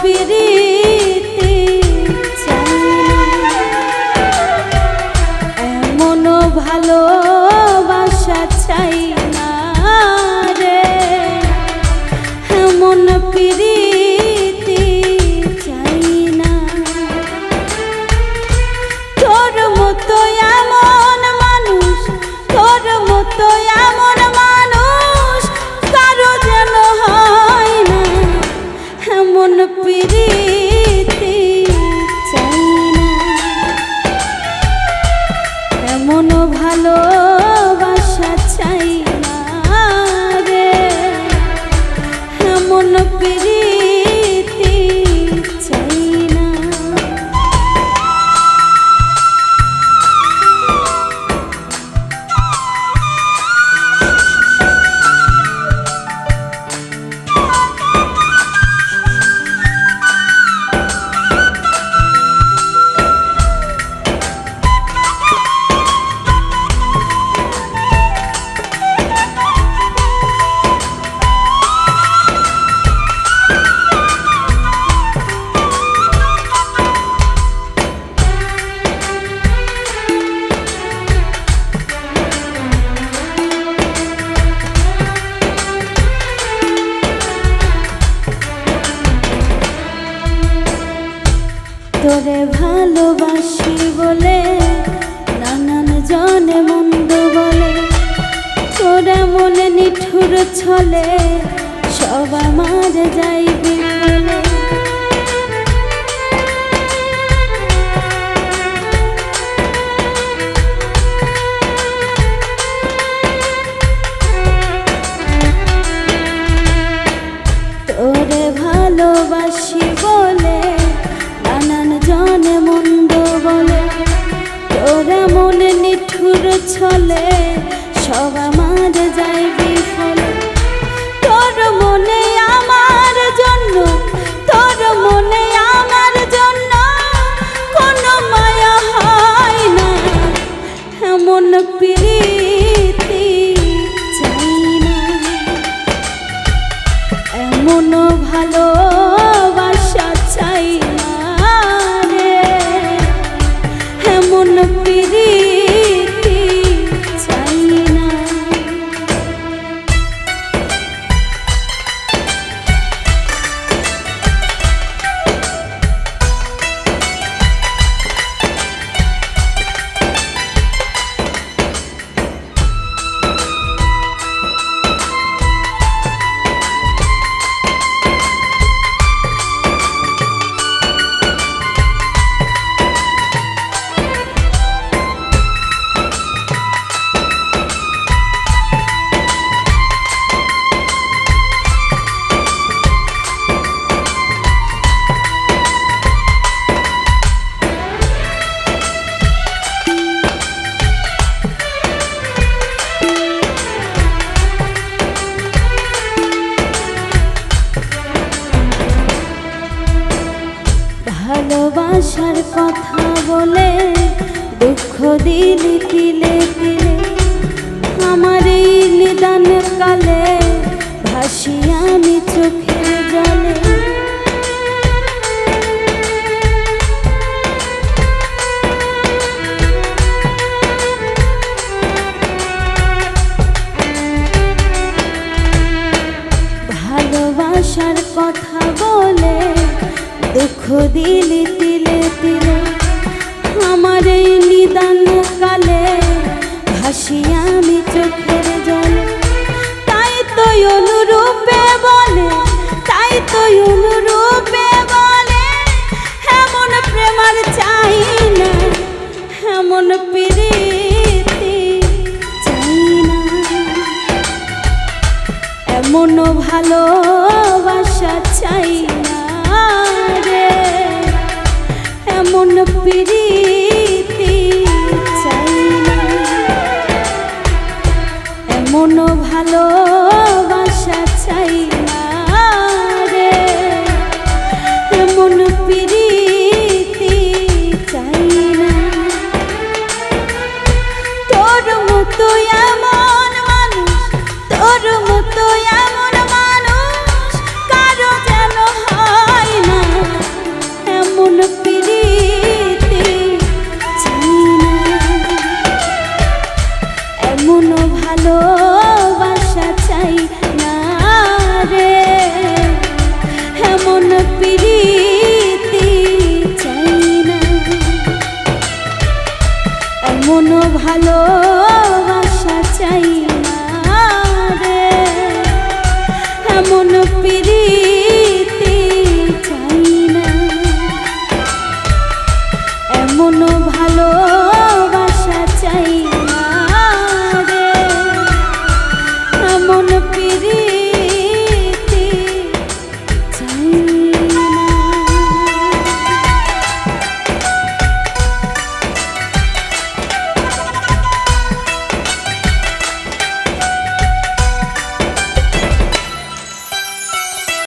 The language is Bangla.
প্রীতি চাই না, এমন ভালোবাসা চাই না রে, এমন প্রীতি চাই না। তোর মতো এমন মানুষ, তোর মতো এমন মানুষ কারো যেন হয় না, এমন প্রীতি চাই না, এমন ভালোবাসা চাই না রে, এমন প্রীতি চাই না। তোরে ভালোবাসি বলে নানান জনে মন্দ বলে, তোরা মনে নিঠুর ছলে সব আমার যাইবে বলে। তোরে ভালোবাসি বলে নানান জনে মন্দ বলে, তোরা মনে নিঠুর ছলে সব আমার যাইবি ফলে। তোর মনে আমার জন্য, তোর মনে আমার জন্য কোনো মায়া হয় না, এমন প্রীতি চাই না, এমন ভালোবাসা চাই না রে, এমন প্রীতি চাই না। ভালোবাসার কথা বলে দুঃখ দিলি তিলে তিলে, আমার এই নিদান কালে ভাসি আমি চোখের জলে। ভালোবাসার কথা বলে দুঃখ দিলি